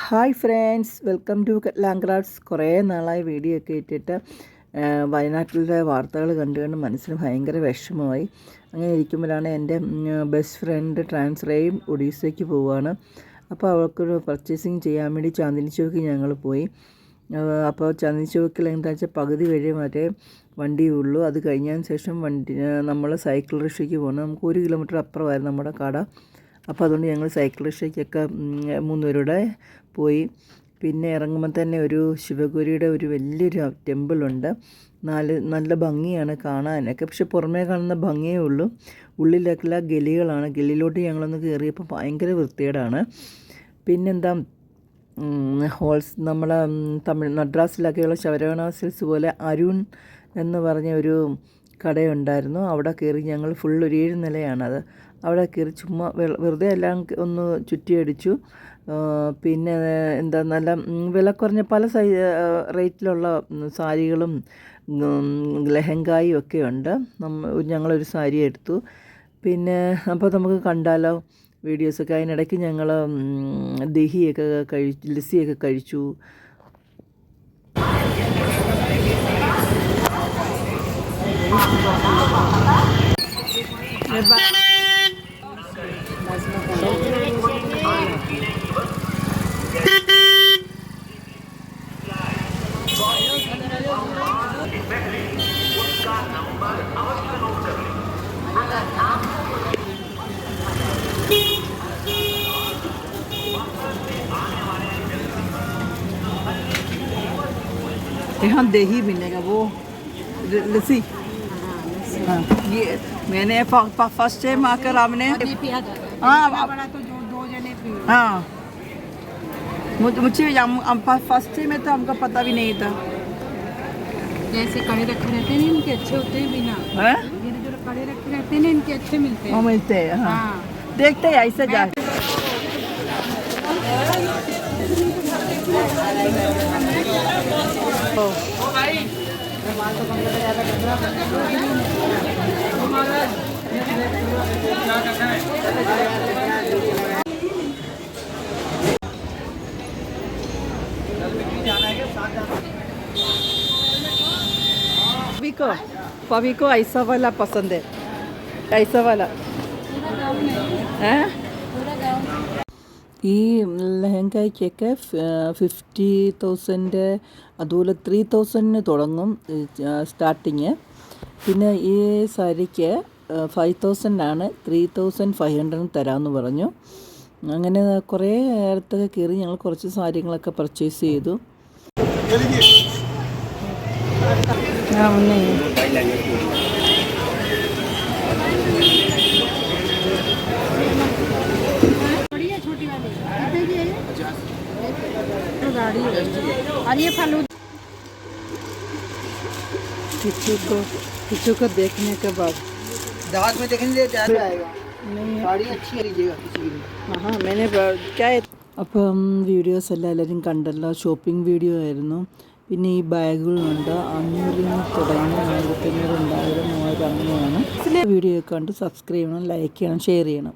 Hi friends, welcome to ലാംഗ്രാഡ്സ്. കുറേ നാളായി വീഡിയോ ഒക്കെ ഇട്ടിട്ട് വയനാട്ടിലെ വാർത്തകൾ കണ്ടുകൊണ്ട് മനസ്സിന് ഭയങ്കര വിഷമമായി. അങ്ങനെ ഇരിക്കുമ്പോഴാണ് എൻ്റെ ബെസ്റ്റ് ഫ്രണ്ട് ട്രാൻസ്ഫറേയും ഒഡീസയ്ക്ക് പോവുകയാണ്. അപ്പോൾ അവൾക്കൊരു പർച്ചേസിങ് ചെയ്യാൻ വേണ്ടി ചാന്ദിനി ചൗക്ക് ഞങ്ങൾ പോയി. അപ്പോൾ ചാന്ദിനി ചൗക്കിൽ എന്താ വെച്ചാൽ പകുതി വഴി മറ്റേ വണ്ടിയുള്ളൂ. അത് കഴിഞ്ഞതിന് ശേഷം നമ്മൾ സൈക്കിൾ റിക്ഷയ്ക്ക് പോകണം. നമുക്ക് 1 കിലോമീറ്റർ അപ്പുറമായിരുന്നു നമ്മുടെ കട. അപ്പോൾ അതുകൊണ്ട് ഞങ്ങൾ സൈക്കിൾ റിക്ഷയ്ക്കൊക്കെ 3 പേരുടെ പോയി. പിന്നെ ഇറങ്ങുമ്പോൾ തന്നെ ഒരു ശിവഗുരിയുടെ ഒരു വലിയൊരു ടെമ്പിളുണ്ട്. നല്ല ഭംഗിയാണ് കാണാനൊക്കെ. പക്ഷെ പുറമേ കാണുന്ന ഭംഗിയേ ഉള്ളൂ, ഉള്ളിലേക്കുള്ള ഗലികളാണ്. ഗലിയിലോട്ട് ഞങ്ങളൊന്ന് കയറിയപ്പോൾ ഭയങ്കര വൃത്തികേടാണ്. പിന്നെന്താ, നമ്മളെ മദ്രാസിലൊക്കെയുള്ള ശരവണ സിൽസ് പോലെ അരുൺ എന്ന് പറഞ്ഞ ഒരു കടയുണ്ടായിരുന്നു. അവിടെ കയറി ഞങ്ങൾ ഫുൾ ഒരു 7 നിലയാണത്. അവിടെ കയറി ചുമ്മാ വെറുതെ എല്ലാം ഒന്ന് ചുറ്റിയടിച്ചു. പിന്നെ എന്താ, നല്ല വില കുറഞ്ഞ പല റേറ്റിലുള്ള സാരികളും ലെഹങ്കായും ഒക്കെ ഉണ്ട്. ഞങ്ങളൊരു സാരി എടുത്തു. പിന്നെ അപ്പോൾ നമുക്ക് കണ്ടാലോ വീഡിയോസൊക്കെ. അതിനിടയ്ക്ക് ഞങ്ങൾ ലസ്സിയൊക്കെ കഴിച്ചു. यहाँ दही मिलेगा, वो लस्सी। हाँ, ये मैंने फर्स्ट टाइम आकर आपने हाँ मुझे फर्स्ट टाइम में तो हमको पता भी नहीं था। जैसे कड़े रखे रहते हैं इनके अच्छे होते हैं बिना ये जो कड़े रखे रहते हैं इनके अच्छे मिलते हैं। मिलते हैं, हाँ। देखते हैं ऐसे जा। पवी को ऐसा वाला पसंद है, ऐसा वाला है। ഈ ലെഹങ്കയ്ക്കൊക്കെ 50,000 അതുപോലെ 3,000 തുടങ്ങും സ്റ്റാർട്ടിങ്. പിന്നെ ഈ സാരിക്ക് 5,000 ആണ്, 3,500 തരാമെന്ന് പറഞ്ഞു. അങ്ങനെ കുറേ നേരത്തൊക്കെ കയറി ഞങ്ങൾ കുറച്ച് സാരികളൊക്കെ പർച്ചേസ് ചെയ്തു. किच्चू को देखने के बाद दांत में देखने से ज़्यादा आएगा। साड़ी अच्छी लीजिएगा किसी की। हाँ, मैंने क्या है. അപ്പം വീഡിയോസ് എല്ലാവരും കണ്ടല്ലോ. ഷോപ്പിംഗ് വീഡിയോ ആയിരുന്നു. പിന്നെ ഈ ബാഗുകളുണ്ട്. 500 തുടങ്ങി 1500, 2000, 3000 അങ്ങനെയാണ്. വീഡിയോ കണ്ട് സബ്സ്ക്രൈബ് ചെയ്യണം, ലൈക്ക് ചെയ്യണം, ഷെയർ ചെയ്യണം.